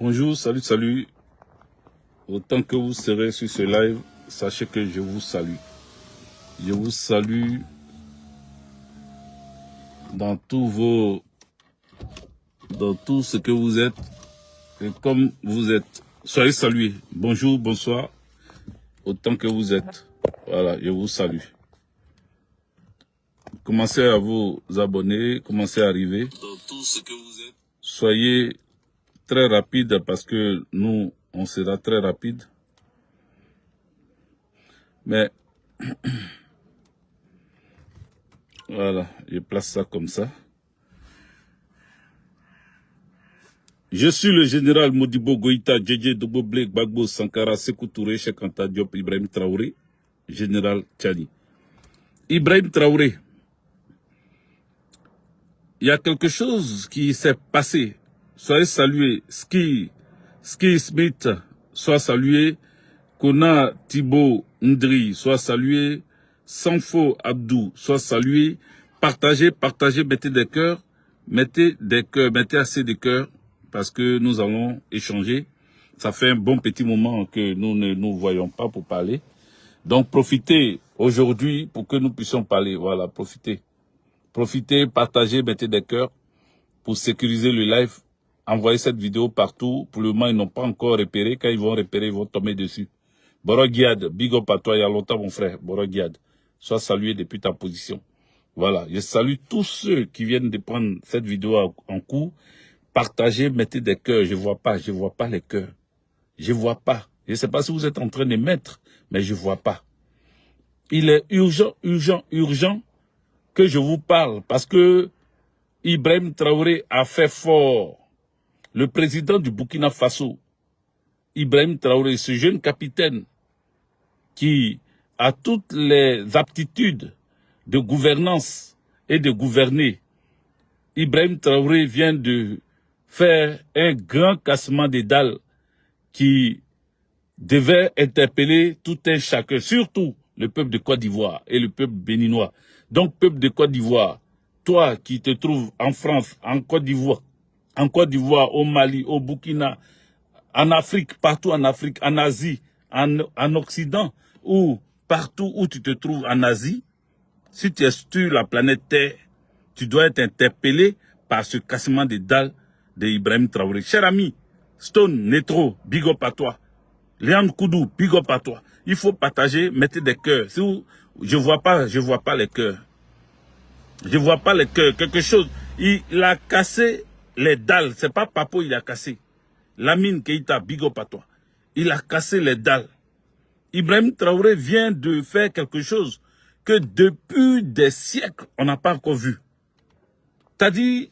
Bonjour, salut, salut. Autant que vous serez sur ce live, sachez que je vous salue. Je vous salue dans tout ce que vous êtes et comme vous êtes. Soyez salués. Bonjour, bonsoir. Autant que vous êtes. Voilà, je vous salue. Commencez à vous abonner, commencez à arriver. Dans tout ce que vous êtes. Soyez très rapide parce que nous, on sera très rapide. Mais voilà, je place ça comme ça. Je suis le général Modibo Goïta, Djedje Doboble, Gbagbo, Sankara, Sékou Touré, Cheikh Anta Diop, Ibrahim Traoré, général Tchani. Ibrahim Traoré, il y a quelque chose qui s'est passé. Soyez salués. Ski Smith, soit salué. Kona Thibaut Ndri, soit salué. Sanfo Abdou, soit salué. Partagez, mettez des cœurs, mettez assez de cœurs, parce que nous allons échanger. Ça fait un bon petit moment que nous ne nous voyons pas pour parler. Donc profitez aujourd'hui pour que nous puissions parler. Voilà, profitez. Profitez, partagez, mettez des cœurs pour sécuriser le live. Envoyez cette vidéo partout. Pour le moment, ils n'ont pas encore repéré. Quand ils vont repérer, ils vont tomber dessus. Borogiad, big up à toi, il y a longtemps mon frère. Borogiad, sois salué depuis ta position. Voilà, je salue tous ceux qui viennent de prendre cette vidéo en cours. Partagez, mettez des cœurs. Je vois pas les cœurs. Je vois pas. Je ne sais pas si vous êtes en train de mettre, mais je vois pas. Il est urgent que je vous parle parce que Ibrahim Traoré a fait fort. Le président du Burkina Faso, Ibrahim Traoré, ce jeune capitaine qui a toutes les aptitudes de gouvernance et de gouverner, Ibrahim Traoré vient de faire un grand cassement des dalles qui devait interpeller tout un chacun, surtout le peuple de Côte d'Ivoire et le peuple béninois. Donc, peuple de Côte d'Ivoire, toi qui te trouves en France, en Côte d'Ivoire, au Mali, au Burkina, en Afrique, partout en Afrique, en Asie, en Occident, ou partout où tu te trouves en Asie, si tu es sur la planète Terre, tu dois être interpellé par ce cassement des dalles de Ibrahim Traoré. Cher ami, Stone, Netro, big up à toi. Léon Koudou, big up à toi. Il faut partager, mettez des cœurs. Si vous, je vois pas les cœurs. Je vois pas les cœurs. Quelque chose. Il a cassé les dalles. C'est pas Papo, il a cassé. Lamine Keïta, big up à toi. Il a cassé les dalles. Ibrahim Traoré vient de faire quelque chose que depuis des siècles, on n'a pas encore vu. C'est-à-dire,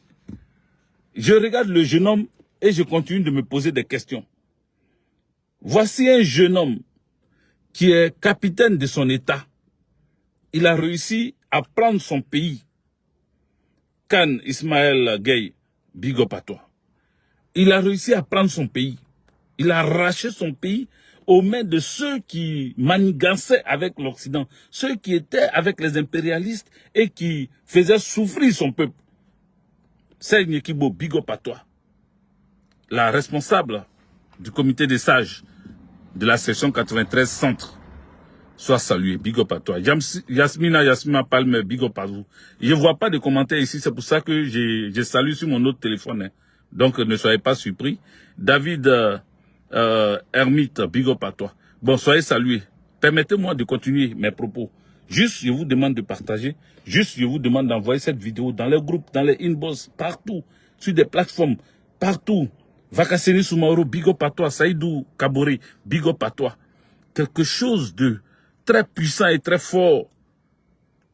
je regarde le jeune homme et je continue de me poser des questions. Voici un jeune homme qui est capitaine de son État. Il a réussi à prendre son pays. Khan Ismaël Gueye, big up à toi. Il a réussi à prendre son pays. Il a arraché son pays aux mains de ceux qui manigançaient avec l'Occident, ceux qui étaient avec les impérialistes et qui faisaient souffrir son peuple. Seigne Kibo, big up à toi. La responsable du comité des sages de la section 93 Centre, soit saluée, big up à toi. Yasmina Palme, big up à vous. Je ne vois pas de commentaires ici, c'est pour ça que je salue sur mon autre téléphone. Hein. Donc ne soyez pas surpris. David Hermite, big up à toi. Bon, soyez salués. Permettez-moi de continuer mes propos. Juste, je vous demande de partager. Juste, je vous demande d'envoyer cette vidéo dans les groupes, dans les inbox, partout, sur des plateformes, partout. Vakasseni Soumaoro, big up à toi. Saïdou Kabore, big up à toi. Quelque chose de très puissant et très fort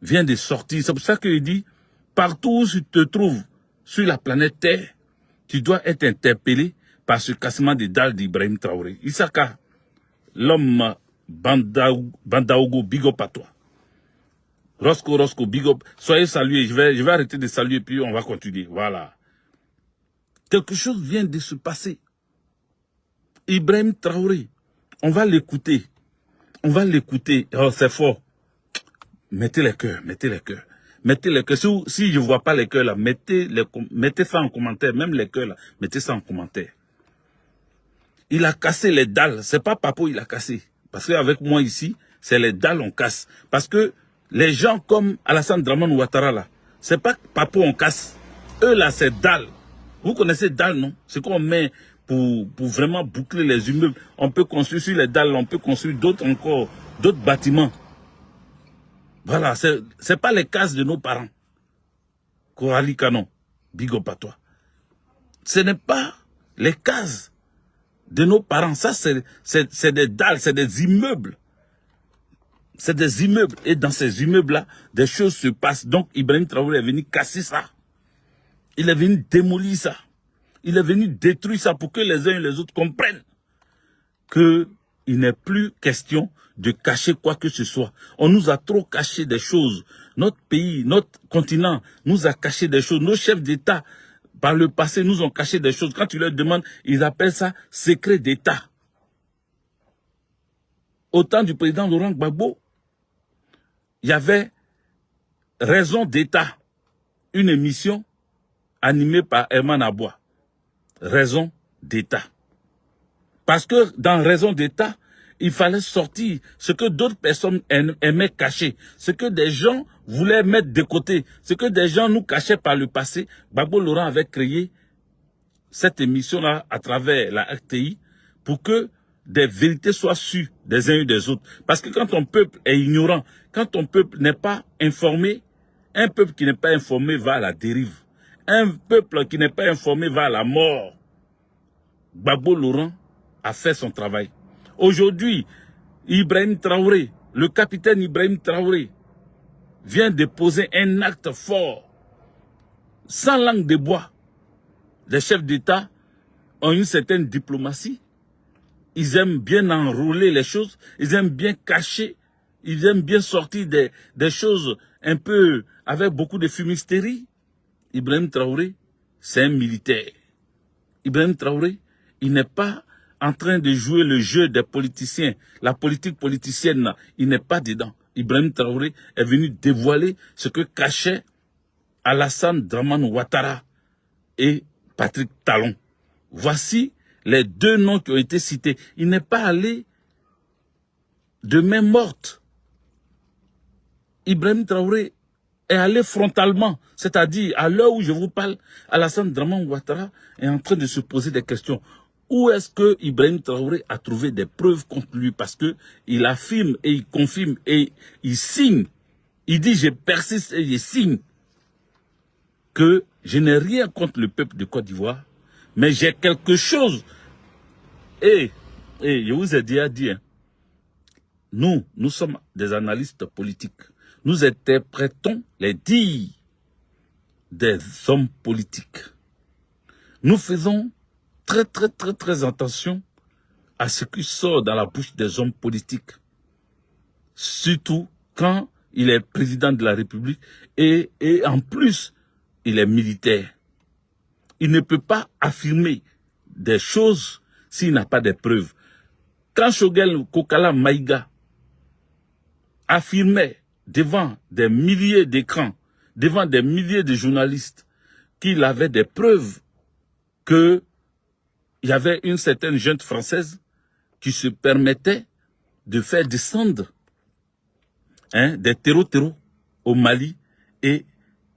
vient de sortir. C'est pour ça que je dis, partout où tu te trouves sur la planète Terre, tu dois être interpellé par ce cassement des dalles d'Ibrahim Traoré. Isaka, l'homme Bandaogo, big up à toi. Roscoe, big up. Soyez salués. Je vais arrêter de saluer puis on va continuer. Voilà. Quelque chose vient de se passer. Ibrahim Traoré, on va l'écouter. On va l'écouter. Oh, c'est fort. Mettez les cœurs, mettez les cœurs. Mettez les cœurs. Si je ne vois pas les cœurs là, mettez ça en commentaire. Même les cœurs là, mettez ça en commentaire. Il a cassé les dalles. C'est pas Papo, il a cassé. Parce qu'avec moi ici, c'est les dalles on casse. Parce que les gens comme Alassane Dramane Ouattara là, c'est pas Papo on casse. Eux là, c'est dalles. Vous connaissez dalles, non? C'est qu'on met pour vraiment boucler les immeubles. On peut construire sur les dalles, on peut construire d'autres encore, d'autres bâtiments. Voilà, c'est pas les cases de nos parents. Coralie Canon, big up à toi. Ce n'est pas les cases de nos parents. Ça, c'est des dalles, c'est des immeubles. C'est des immeubles. Et dans ces immeubles-là, des choses se passent. Donc, Ibrahim Traoré est venu casser ça. Il est venu démolir ça. Il est venu détruire ça pour que les uns et les autres comprennent qu'il n'est plus question de cacher quoi que ce soit. On nous a trop caché des choses. Notre pays, notre continent nous a caché des choses. Nos chefs d'État, par le passé, nous ont caché des choses. Quand tu leur demandes, ils appellent ça secret d'État. Au temps du président Laurent Gbagbo, il y avait Raison d'État, une émission animée par Herman Aboua. Raison d'État. Parce que dans Raison d'État, il fallait sortir ce que d'autres personnes aimaient cacher, ce que des gens voulaient mettre de côté, ce que des gens nous cachaient par le passé. Gbagbo Laurent avait créé cette émission-là à travers la RTI pour que des vérités soient sues des uns et des autres. Parce que quand ton peuple est ignorant, quand ton peuple n'est pas informé, un peuple qui n'est pas informé va à la dérive. Un peuple qui n'est pas informé va à la mort. Gbagbo Laurent a fait son travail. Aujourd'hui, Ibrahim Traoré, le capitaine Ibrahim Traoré, vient de poser un acte fort, sans langue de bois. Les chefs d'État ont une certaine diplomatie. Ils aiment bien enrouler les choses, ils aiment bien cacher, ils aiment bien sortir des choses un peu avec beaucoup de fumisterie. Ibrahim Traoré, c'est un militaire. Ibrahim Traoré, il n'est pas en train de jouer le jeu des politiciens. La politique politicienne, il n'est pas dedans. Ibrahim Traoré est venu dévoiler ce que cachait Alassane Dramane Ouattara et Patrick Talon. Voici les deux noms qui ont été cités. Il n'est pas allé de main morte. Ibrahim Traoré est allé frontalement, c'est-à-dire à l'heure où je vous parle, Alassane Dramane Ouattara est en train de se poser des questions. Où est-ce que Ibrahim Traoré a trouvé des preuves contre lui? Parce que il affirme et il confirme et il signe. Il dit je persiste et je signe que je n'ai rien contre le peuple de Côte d'Ivoire, mais j'ai quelque chose. Et je vous ai déjà dit, hein, nous sommes des analystes politiques. Nous interprétons les dires des hommes politiques. Nous faisons très attention à ce qui sort dans la bouche des hommes politiques. Surtout quand il est président de la République et en plus, il est militaire. Il ne peut pas affirmer des choses s'il n'a pas de preuves. Quand Choguel Kokala Maïga affirmait devant des milliers d'écrans, devant des milliers de journalistes, qu'il avait des preuves qu'il y avait une certaine junte française qui se permettait de faire descendre des terreaux au Mali et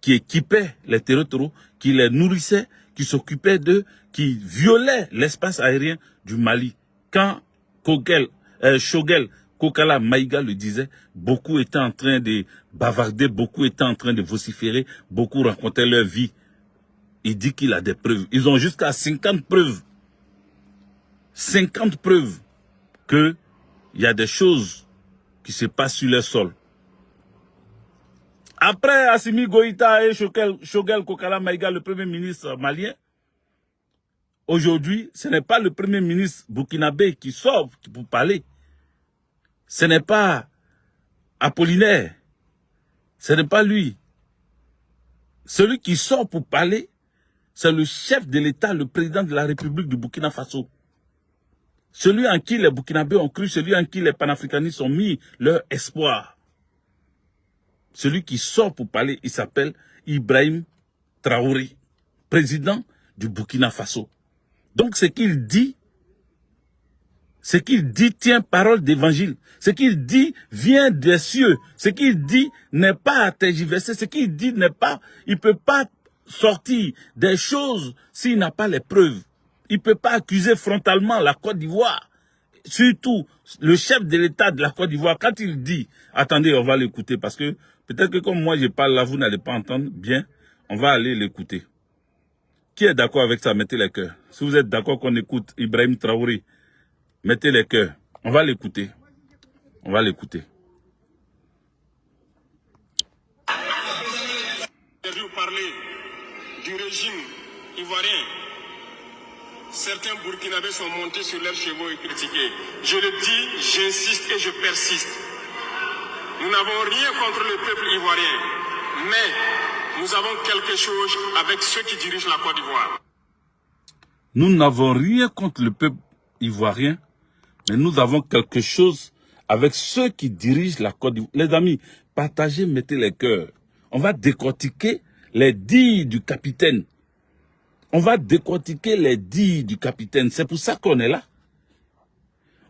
qui équipait les terreaux, qui les nourrissait, qui s'occupait d'eux, qui violait l'espace aérien du Mali. Quand Choguel Kokala Maïga le disait, beaucoup étaient en train de bavarder, beaucoup étaient en train de vociférer, beaucoup racontaient leur vie. Il dit qu'il a des preuves. Ils ont jusqu'à 50 preuves. 50 preuves qu'il y a des choses qui se passent sur le sol. Après Assimi Goïta et Choguel Kokala Maïga, le premier ministre malien, aujourd'hui, ce n'est pas le premier ministre burkinabé qui sort pour parler. Ce n'est pas Apollinaire. Ce n'est pas lui. Celui qui sort pour parler, c'est le chef de l'État, le président de la République du Burkina Faso. Celui en qui les Burkinabés ont cru, celui en qui les panafricanistes ont mis leur espoir. Celui qui sort pour parler, il s'appelle Ibrahim Traoré, président du Burkina Faso. Donc ce qu'il dit Ce qu'il dit tient parole d'évangile. Ce qu'il dit vient des cieux. Ce qu'il dit n'est pas à tergiverser. Ce qu'il dit n'est pas, il peut pas sortir des choses s'il n'a pas les preuves. Il peut pas accuser frontalement la Côte d'Ivoire. Surtout le chef de l'État de la Côte d'Ivoire, quand il dit, attendez, on va l'écouter parce que peut-être que comme moi je parle là, vous n'allez pas entendre bien, on va aller l'écouter. Qui est d'accord avec ça? Mettez les cœurs. Si vous êtes d'accord qu'on écoute Ibrahim Traoré, mettez les cœurs. On va l'écouter. On va l'écouter. Vous parlez du régime ivoirien. Certains Burkinabés sont montés sur leurs chevaux et critiqués. Je le dis, j'insiste et je persiste. Nous n'avons rien contre le peuple ivoirien, mais nous avons quelque chose avec ceux qui dirigent la Côte d'Ivoire. Nous n'avons rien contre le peuple ivoirien, mais nous avons quelque chose avec ceux qui dirigent la Côte d'Ivoire. Les amis, partagez, mettez les cœurs. On va décortiquer les dires du capitaine. On va décortiquer les dires du capitaine. C'est pour ça qu'on est là.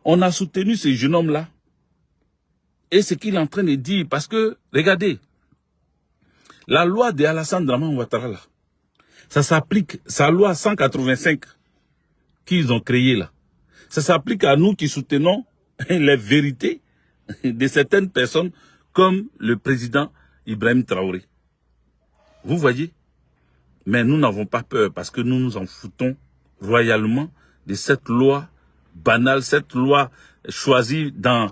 On a soutenu ce jeune homme-là. Et ce qu'il est en train de dire, parce que, regardez, la loi de Alassane Draman Ouattara, là, ça s'applique, sa loi 185 qu'ils ont créée là, ça s'applique à nous qui soutenons les vérités de certaines personnes comme le président Ibrahim Traoré. Vous voyez? Mais nous n'avons pas peur parce que nous nous en foutons royalement de cette loi banale, cette loi choisie dans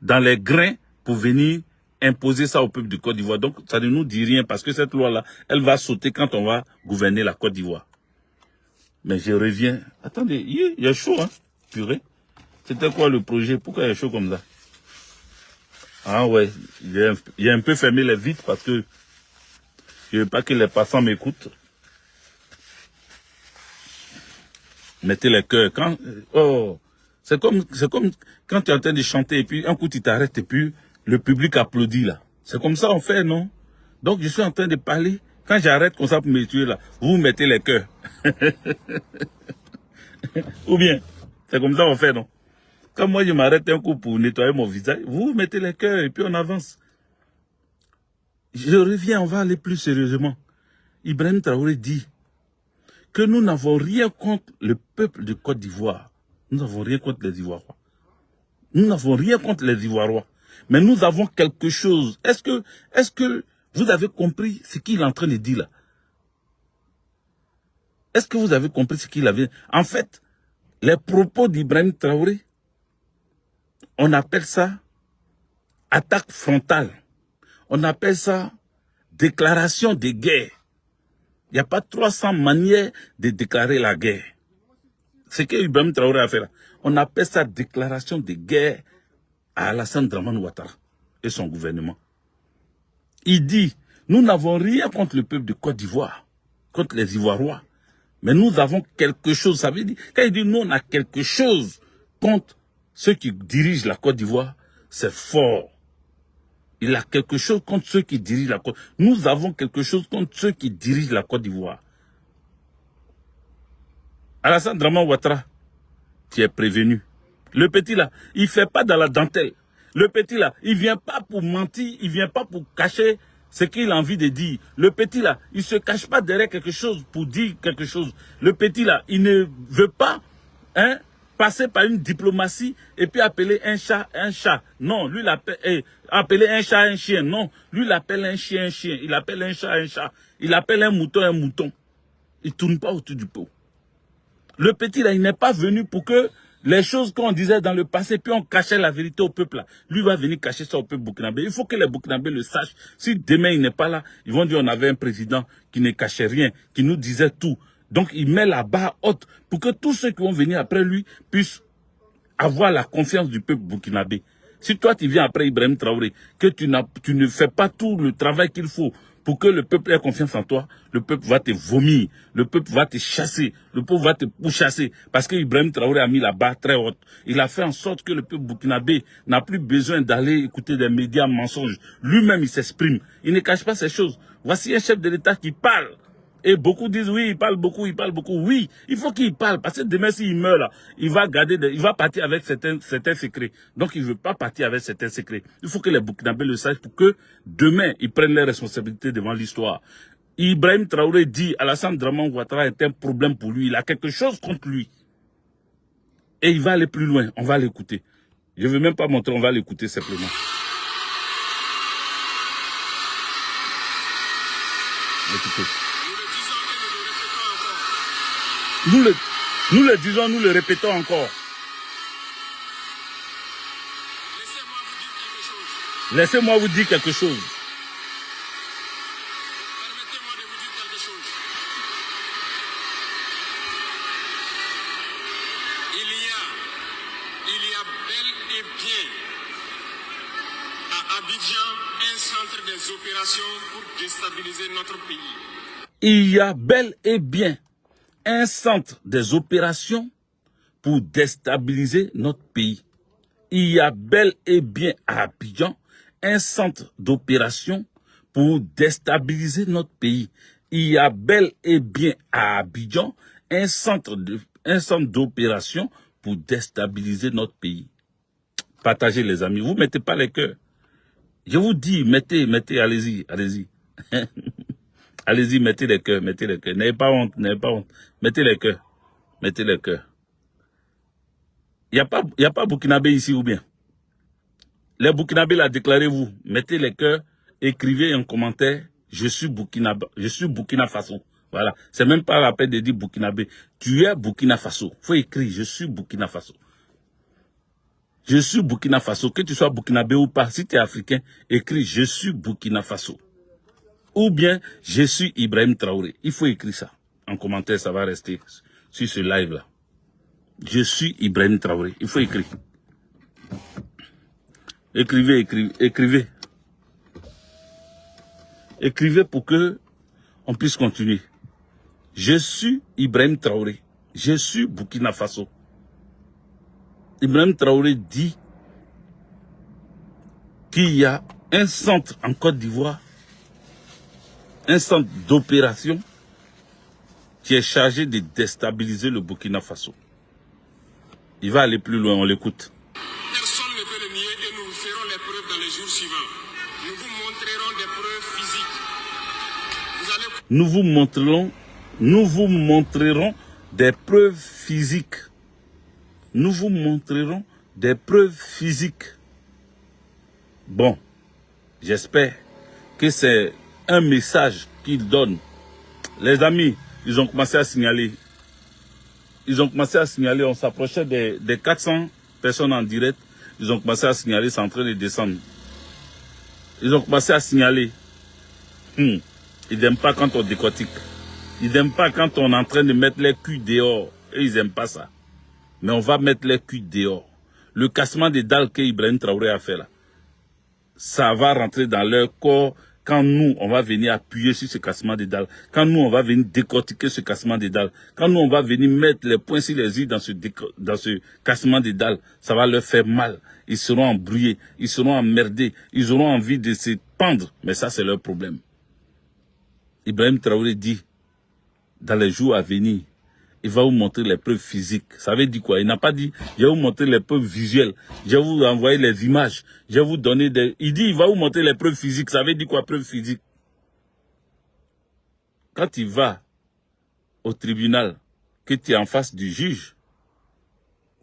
les grains pour venir imposer ça au peuple de Côte d'Ivoire. Donc ça ne nous dit rien parce que cette loi-là, elle va sauter quand on va gouverner la Côte d'Ivoire. Mais je reviens. Attendez, il y a chaud, hein, purée. C'était quoi le projet? Pourquoi il y a chaud comme ça? Ah ouais, il a un peu fermé les vitres parce que je ne veux pas que les passants m'écoutent. Mettez les cœurs. C'est comme quand tu es en train de chanter et puis un coup tu t'arrêtes et puis le public applaudit là. C'est comme ça on fait, non? Donc je suis en train de parler. Quand j'arrête comme ça pour me tuer là, vous mettez les cœurs. Ou bien, c'est comme ça on fait, non? Quand moi je m'arrête un coup pour nettoyer mon visage, vous mettez les cœurs et puis on avance. Je reviens, on va aller plus sérieusement. Ibrahim Traoré dit que nous n'avons rien contre le peuple de Côte d'Ivoire. Nous n'avons rien contre les Ivoirois. Nous n'avons rien contre les Ivoirois. Mais nous avons quelque chose. Est-ce que vous avez compris ce qu'il est en train de dire là? Est-ce que vous avez compris ce qu'il avait? En fait, les propos d'Ibrahim Traoré, on appelle ça attaque frontale. On appelle ça déclaration de guerre. Il n'y a pas 300 manières de déclarer la guerre. Ce que Ibrahim Traoré a fait là, on appelle ça déclaration de guerre à Alassane Draman Ouattara et son gouvernement. Il dit, nous n'avons rien contre le peuple de Côte d'Ivoire, contre les Ivoirois, mais nous avons quelque chose. Ça veut dire, quand il dit nous on a quelque chose contre ceux qui dirigent la Côte d'Ivoire, c'est fort. Il a quelque chose contre ceux qui dirigent la Côte d'Ivoire. Nous avons quelque chose contre ceux qui dirigent la Côte d'Ivoire. Alassane Draman Ouattara, tu es prévenu. Le petit là, il ne fait pas dans la dentelle. Le petit là, il ne vient pas pour mentir, il ne vient pas pour cacher ce qu'il a envie de dire. Le petit là, il ne se cache pas derrière quelque chose pour dire quelque chose. Le petit là, il ne veut pas passer par une diplomatie et puis appeler un chat un chat. Non, lui l'appelle appeler un chat un chien. Non, lui l'appelle un chien un chien. Il appelle un chat un chat. Il appelle un mouton un mouton. Il ne tourne pas autour du pot. Le petit là, il n'est pas venu pour que les choses qu'on disait dans le passé, puis on cachait la vérité au peuple là. Lui va venir cacher ça au peuple burkinabé. Il faut que les burkinabés le sachent. Si demain il n'est pas là, ils vont dire on avait un président qui ne cachait rien, qui nous disait tout. Donc il met la barre haute pour que tous ceux qui vont venir après lui puissent avoir la confiance du peuple burkinabé. Si toi tu viens après Ibrahim Traoré, que tu ne fais pas tout le travail qu'il faut pour que le peuple ait confiance en toi, le peuple va te vomir, le peuple va te chasser, le peuple va te pourchasser. Parce que Ibrahim Traoré a mis la barre très haute. Il a fait en sorte que le peuple burkinabé n'a plus besoin d'aller écouter des médias mensonges. Lui-même, il s'exprime. Il ne cache pas ces choses. Voici un chef de l'État qui parle. Et beaucoup disent, oui, il parle beaucoup, il parle beaucoup. Oui, il faut qu'il parle, parce que demain, s'il meurt là, il va partir avec certains secrets. Donc, il ne veut pas partir avec certains secrets. Il faut que les Burkinabés le sachent pour que demain, ils prennent les responsabilités devant l'histoire. Ibrahim Traoré dit, Alassane Draman Ouattara est un problème pour lui. Il a quelque chose contre lui. Et il va aller plus loin. On va l'écouter. Je ne veux même pas montrer, on va l'écouter simplement. Écoutez. Nous le disons, nous le répétons encore. Laissez-moi vous dire quelque chose. Permettez-moi de vous dire quelque chose. Il y a bel et bien à Abidjan un centre des opérations pour déstabiliser notre pays. Il y a bel et bien un centre des opérations pour déstabiliser notre pays. Il y a bel et bien à Abidjan un centre d'opération pour déstabiliser notre pays. Il y a bel et bien à Abidjan un centre d'opération pour déstabiliser notre pays. Partagez les amis, vous mettez pas les cœurs. Je vous dis, mettez, allez-y. Allez-y, mettez les cœurs. N'ayez pas honte. Mettez les cœurs. Il n'y a pas Burkinabé ici ou bien? Les Burkinabés, là, déclarez-vous. Mettez les cœurs, écrivez en commentaire, je suis Burkina Faso. Voilà. C'est même pas la peine de dire Burkinabé. Tu es Burkina Faso. Faut écrire, je suis Burkina Faso. Je suis Burkina Faso. Que tu sois Burkinabé ou pas, si tu es africain, écris, je suis Burkina Faso. Ou bien, je suis Ibrahim Traoré. Il faut écrire ça. En commentaire, ça va rester sur ce live-là. Je suis Ibrahim Traoré. Il faut écrire. Écrivez. Écrivez pour que on puisse continuer. Je suis Ibrahim Traoré. Je suis Burkina Faso. Ibrahim Traoré dit qu'il y a un centre en Côte d'Ivoire, un centre d'opération qui est chargé de déstabiliser le Burkina Faso. Il va aller plus loin, on l'écoute. Personne ne peut le nier et nous ferons les preuves dans les jours suivants. Nous vous montrerons des preuves physiques. Nous vous montrerons des preuves physiques. Nous vous montrerons des preuves physiques. Bon, j'espère que c'est un message qu'il donne. Les amis, ils ont commencé à signaler. On s'approchait des 400 personnes en direct. Ils ont commencé à signaler, c'est en train de descendre. Ils ont commencé à signaler. Ils n'aiment pas quand on décortique. Ils n'aiment pas quand on est en train de mettre les culs dehors. Et ils n'aiment pas ça. Mais on va mettre les culs dehors. Le cassement des dalles qu'Ibrahim Traoré a fait là, ça va rentrer dans leur corps quand nous, on va venir appuyer sur ce cassement des dalles. Quand nous, on va venir décortiquer ce cassement des dalles. Quand nous, on va venir mettre les poings sur les i dans ce cassement des dalles, ça va leur faire mal. Ils seront embrouillés, ils seront emmerdés, ils auront envie de se pendre. Mais ça, c'est leur problème. Ibrahim Traoré dit, dans les jours à venir, il va vous montrer les preuves physiques. Ça veut dire quoi? Il n'a pas dit, je vais vous montrer les preuves visuelles. Je vais vous envoyer les images. Je vais vous donner des... Il dit, il va vous montrer les preuves physiques. Ça veut dire quoi, preuves physiques? Quand il va au tribunal, que tu es en face du juge,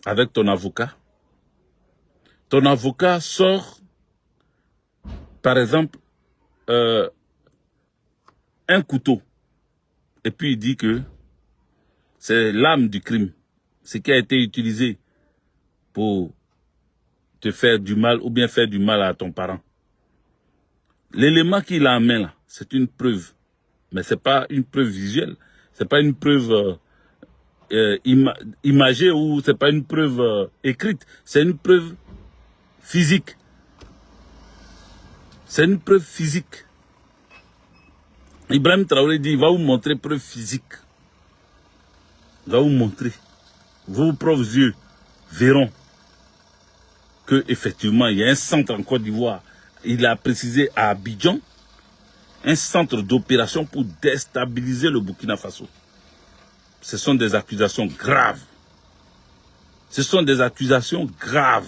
avec ton avocat sort, par exemple, un couteau. Et puis il dit que c'est l'arme du crime, ce qui a été utilisé pour te faire du mal ou bien faire du mal à ton parent. L'élément qu'il a en main là, c'est une preuve, mais c'est pas une preuve visuelle, c'est pas une preuve imagée ou c'est pas une preuve écrite, c'est une preuve physique. C'est une preuve physique. Ibrahim Traoré dit, il va vous montrer preuve physique. Il va vous montrer. Vos propres yeux verront que effectivement il y a un centre en Côte d'Ivoire. Il a précisé à Abidjan un centre d'opération pour déstabiliser le Burkina Faso. Ce sont des accusations graves. Ce sont des accusations graves.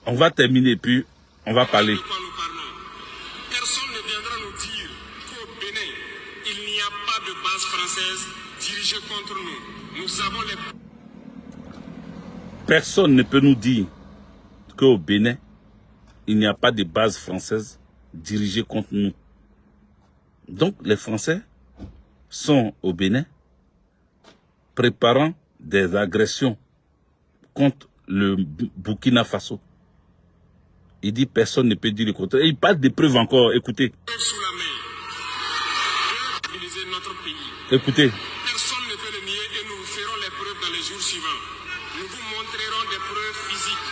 On va terminer, puis on va parler. Personne ne viendra nous dire qu'au Bénin, il n'y a pas de base française dirigée contre nous. Nous avons les... Personne ne peut nous dire qu'au Bénin, il n'y a pas de base française dirigée contre nous. Donc les Français sont au Bénin préparant des agressions contre le Burkina Faso. Il dit personne ne peut dire le contraire. Et il parle des preuves encore. Écoutez. Sous la main. Stabiliser notre pays. Écoutez. Personne ne peut le nier et nous ferons les preuves dans les jours suivants. Nous vous montrerons des preuves physiques.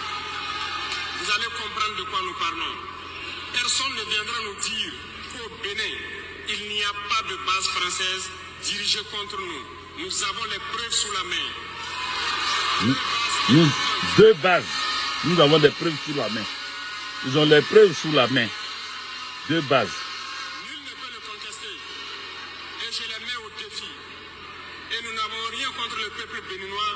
Vous allez comprendre de quoi nous parlons. Personne ne viendra nous dire qu'au Bénin, il n'y a pas de base française dirigée contre nous. Nous avons les preuves sous la main. Deux bases. Nous avons des preuves sous la main. Ils ont les preuves sous la main. Deux bases. Nul ne peut le contester. Et je les mets au défi. Et nous n'avons rien contre le peuple béninois.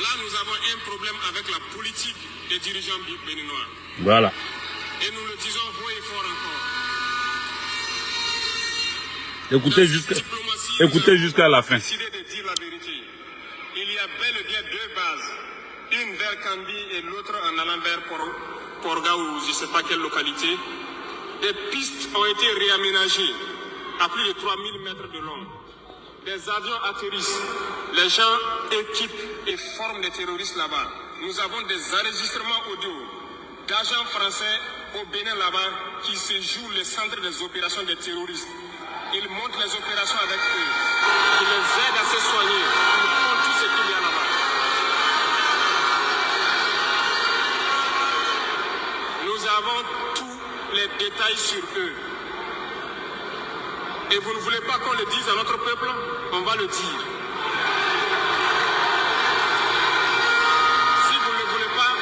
Là, nous avons un problème avec la politique des dirigeants béninois. Voilà. Et nous le disons haut et fort encore. Écoutez jusqu'à la fin. Décidé de dire la vérité. Il y a bel et bien deux bases. Une vers Kandi et l'autre en allant vers Porga ou je ne sais pas quelle localité. Des pistes ont été réaménagées à plus de 3000 mètres de long. Des avions atterrissent. Les gens équipent et forment des terroristes là-bas. Nous avons des enregistrements audio d'agents français au Bénin là-bas qui se jouent le centre des opérations des terroristes. Ils montent les opérations avec eux. Ils les aident à se soigner. Ils font tout ce qu'il y a là-bas. Nous avons tous les détails sur eux. Et vous ne voulez pas qu'on le dise à notre peuple? On va le dire. Si vous ne le voulez pas,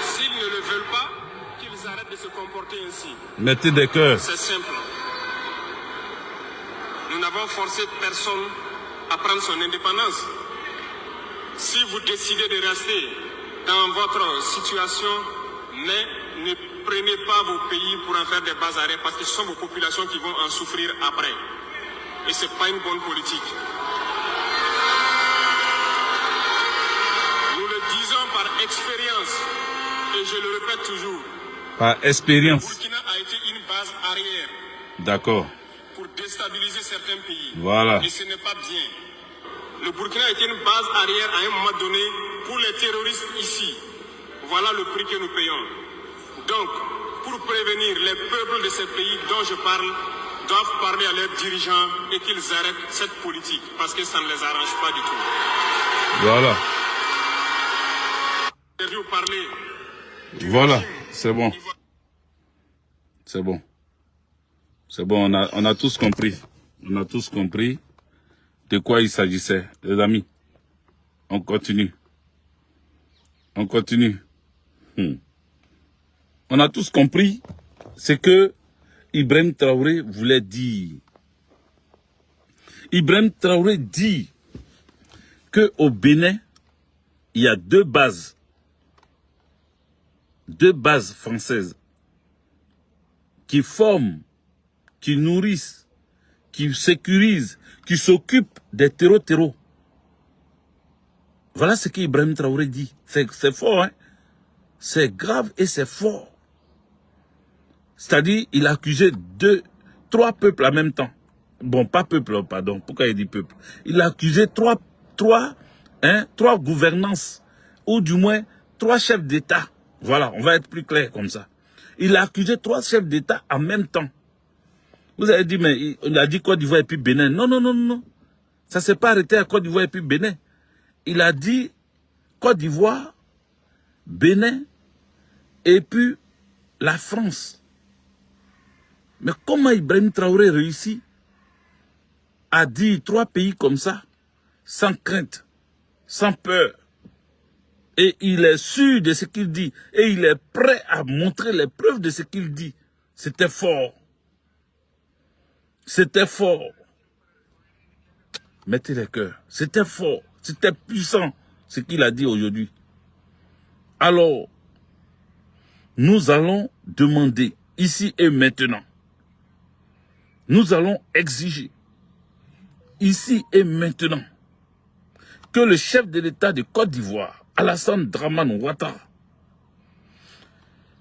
s'ils ne le veulent pas, qu'ils arrêtent de se comporter ainsi. Mettez des cœurs. C'est simple. Nous n'avons forcé personne à prendre son indépendance. Si vous décidez de rester dans votre situation, ne prenez pas vos pays pour en faire des bases arrêts parce que ce sont vos populations qui vont en souffrir après. Et ce n'est pas une bonne politique. Nous le disons par expérience et je le répète toujours. Par expérience. Le Burkina a été une base arrière. D'accord. Pour déstabiliser certains pays. Voilà. Et ce n'est pas bien. Le Burkina a été une base arrière à un moment donné pour les terroristes ici. Voilà le prix que nous payons. Donc, pour prévenir les peuples de ces pays dont je parle, doivent parler à leurs dirigeants et qu'ils arrêtent cette politique parce que ça ne les arrange pas du tout. Voilà. Vous parler. Voilà, c'est bon. C'est bon. C'est bon, on a tous compris. On a tous compris de quoi il s'agissait. Les amis, on continue. On continue. On a tous compris ce que Ibrahim Traoré voulait dire. Ibrahim Traoré dit qu'au Bénin, il y a deux bases françaises qui forment, qui nourrissent, qui sécurisent, qui s'occupent des terreaux. Voilà ce qu'Ibrahim Traoré dit. C'est fort, hein? C'est grave et c'est fort. C'est-à-dire, il a accusé trois peuples en même temps. Bon, pas peuple, pardon. Pourquoi il dit peuple? Il a accusé trois gouvernances, ou du moins trois chefs d'État. Voilà, on va être plus clair comme ça. Il a accusé trois chefs d'État en même temps. Vous avez dit, mais il a dit Côte d'Ivoire et puis Bénin. Non. Ça ne s'est pas arrêté à Côte d'Ivoire et puis Bénin. Il a dit Côte d'Ivoire, Bénin et puis la France. Mais comment Ibrahim Traoré réussit à dire trois pays comme ça, sans crainte, sans peur? Et il est sûr de ce qu'il dit. Et il est prêt à montrer les preuves de ce qu'il dit. C'était fort. C'était fort. Mettez les cœurs. C'était fort. C'était puissant ce qu'il a dit aujourd'hui. Alors, nous allons demander ici et maintenant. Nous allons exiger ici et maintenant que le chef de l'État de Côte d'Ivoire, Alassane Dramane Ouattara,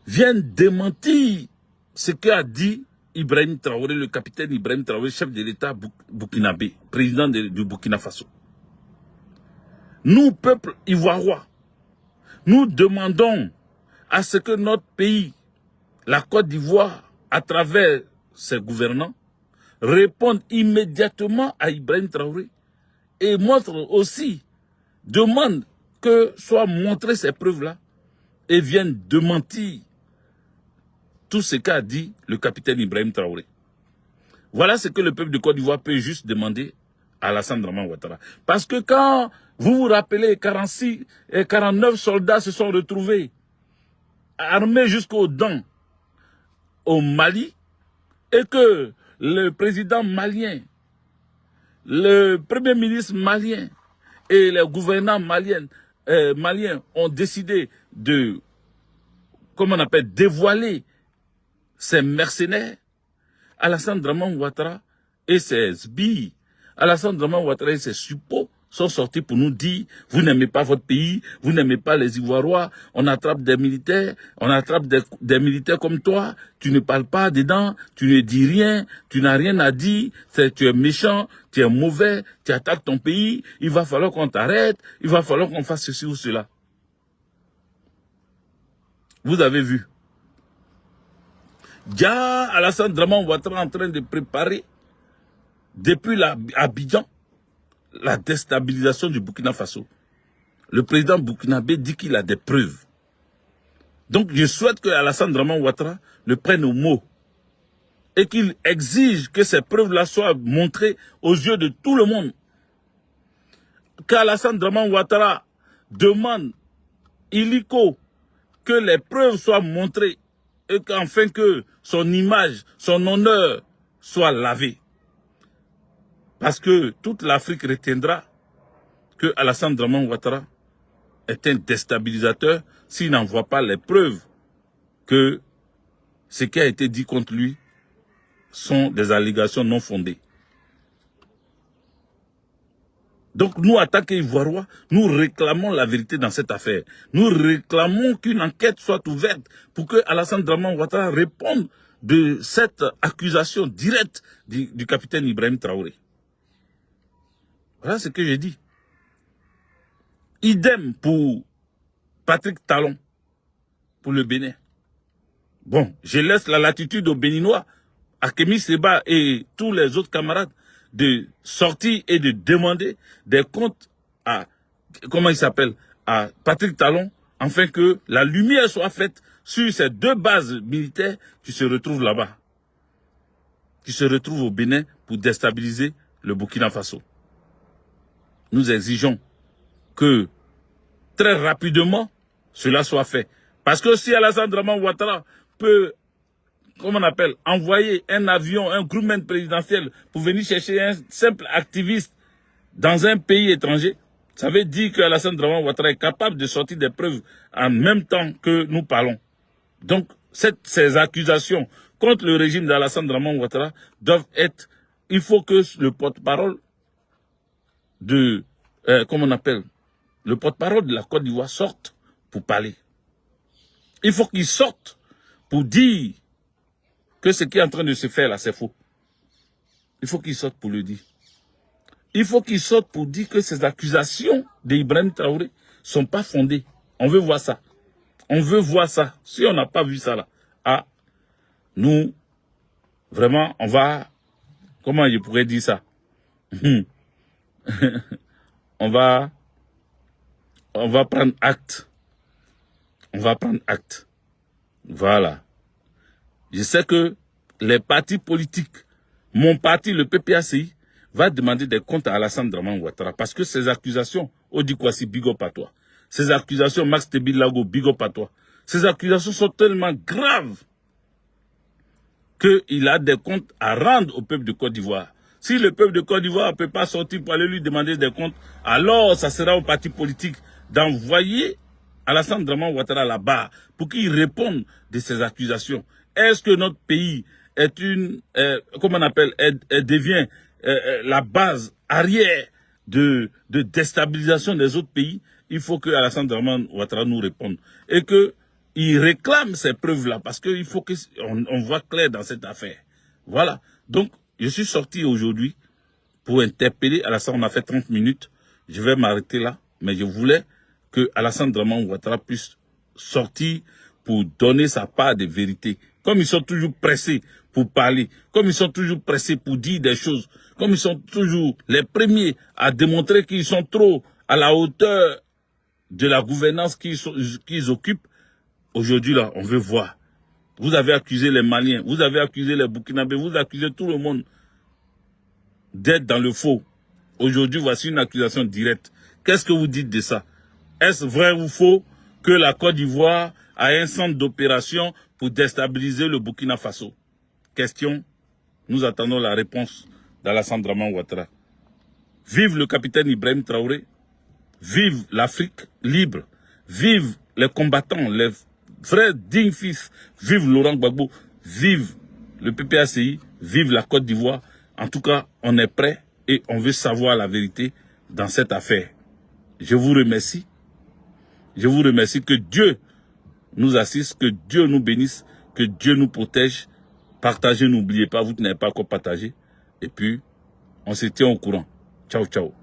vienne démentir ce qu'a dit Ibrahim Traoré, le capitaine Ibrahim Traoré, chef de l'État burkinabé, président du Burkina Faso. Nous, peuple ivoiriois, nous demandons à ce que notre pays, la Côte d'Ivoire, à travers ses gouvernants, réponde immédiatement à Ibrahim Traoré et montre aussi, demande que soient montrées ces preuves-là et viennent démentir tout ce qu'a dit le capitaine Ibrahim Traoré. Voilà ce que le peuple de Côte d'Ivoire peut juste demander à Alassane Dramane Ouattara. Parce que quand vous vous rappelez, 46 et 49 soldats se sont retrouvés armés jusqu'aux dents au Mali et que le président malien, le premier ministre malien et les gouvernants maliens ont décidé de, comment on appelle, dévoiler ces mercenaires, Alassane Dramane Ouattara et ses sbires, Alassane Dramane Ouattara et ses suppôts sont sortis pour nous dire, vous n'aimez pas votre pays, vous n'aimez pas les Ivoiriens, on attrape des militaires, on attrape des militaires comme toi, tu ne parles pas dedans, tu ne dis rien, tu n'as rien à dire, tu es méchant, tu es mauvais, tu attaques ton pays, il va falloir qu'on t'arrête, il va falloir qu'on fasse ceci ou cela. Vous avez vu. Déjà, Alassane Dramane Ouattara en train de préparer, depuis Abidjan, la déstabilisation du Burkina Faso. Le président burkinabé dit qu'il a des preuves. Donc je souhaite que Alassane Dramane Ouattara le prenne au mot et qu'il exige que ces preuves-là soient montrées aux yeux de tout le monde. Qu'Alassane Dramane Ouattara demande illico que les preuves soient montrées et qu'enfin que son image, son honneur soit lavé. Parce que toute l'Afrique retiendra que Alassane Dramane Ouattara est un déstabilisateur s'il n'envoie pas les preuves que ce qui a été dit contre lui sont des allégations non fondées. Donc nous, en tant qu'Ivoiriens, nous réclamons la vérité dans cette affaire. Nous réclamons qu'une enquête soit ouverte pour que Alassane Dramane Ouattara réponde de cette accusation directe du capitaine Ibrahim Traoré. Voilà ce que j'ai dit. Idem pour Patrick Talon, pour le Bénin. Bon, je laisse la latitude aux Béninois, à Kémy Séba et tous les autres camarades, de sortir et de demander des comptes à, comment il s'appelle, à Patrick Talon, afin que la lumière soit faite sur ces deux bases militaires qui se retrouvent là-bas, qui se retrouvent au Bénin pour déstabiliser le Burkina Faso. Nous exigeons que très rapidement cela soit fait. Parce que si Alassane Dramane Ouattara peut, comment on appelle, envoyer un avion, un crewman présidentiel pour venir chercher un simple activiste dans un pays étranger, ça veut dire que Alassane Dramane Ouattara est capable de sortir des preuves en même temps que nous parlons. Donc, ces accusations contre le régime d'Alassane Dramane Ouattara doivent être, il faut que le porte-parole de, comment on appelle, le porte-parole de la Côte d'Ivoire sorte pour parler. Il faut qu'il sorte pour dire que ce qui est en train de se faire là, c'est faux. Il faut qu'il sorte pour le dire. Il faut qu'il sorte pour dire que ces accusations d'Ibrahim Traoré ne sont pas fondées. On veut voir ça. On veut voir ça. Si on n'a pas vu ça là, ah, nous, vraiment, on va, comment je pourrais dire ça? on va prendre acte. On va prendre acte. Voilà. Je sais que les partis politiques, mon parti, le PPACI, va demander des comptes à Alassane Dramane Ouattara parce que ces accusations, on dit quoi si big up à toi. Ces accusations, Max Tebilago, big up à toi. Ces accusations sont tellement graves qu'il a des comptes à rendre au peuple de Côte d'Ivoire. Si le peuple de Côte d'Ivoire ne peut pas sortir pour aller lui demander des comptes, alors ça sera au parti politique d'envoyer Alassane Draman Ouattara là-bas pour qu'il réponde de ces accusations. Est-ce que notre pays est comment on appelle, devient la base arrière de déstabilisation des autres pays? Il faut que Alassane Draman Ouattara nous réponde et qu'il réclame ces preuves-là parce qu'il faut qu'on voit clair dans cette affaire. Voilà. Donc, je suis sorti aujourd'hui pour interpeller Alassane. On a fait 30 minutes. Je vais m'arrêter là. Mais je voulais que Alassane Draman Ouattara puisse sortir pour donner sa part de vérité. Comme ils sont toujours pressés pour parler, comme ils sont toujours pressés pour dire des choses, comme ils sont toujours les premiers à démontrer qu'ils sont trop à la hauteur de la gouvernance qu'ils occupent, aujourd'hui là, on veut voir. Vous avez accusé les Maliens, vous avez accusé les Burkinabés, vous accusez tout le monde d'être dans le faux. Aujourd'hui, voici une accusation directe. Qu'est-ce que vous dites de ça? Est-ce vrai ou faux que la Côte d'Ivoire a un centre d'opération pour déstabiliser le Burkina Faso? Question, nous attendons la réponse d'Alassane Draman Ouattara. Vive le capitaine Ibrahim Traoré, vive l'Afrique libre, vive les combattants, les vrais dignes fils, vive Laurent Gbagbo, vive le PPACI, vive la Côte d'Ivoire. En tout cas, on est prêt et on veut savoir la vérité dans cette affaire. Je vous remercie. Je vous remercie. Que Dieu nous assiste, que Dieu nous bénisse, que Dieu nous protège. Partagez, n'oubliez pas, vous n'avez pas encore partagé. Et puis, on se tient au courant. Ciao, ciao.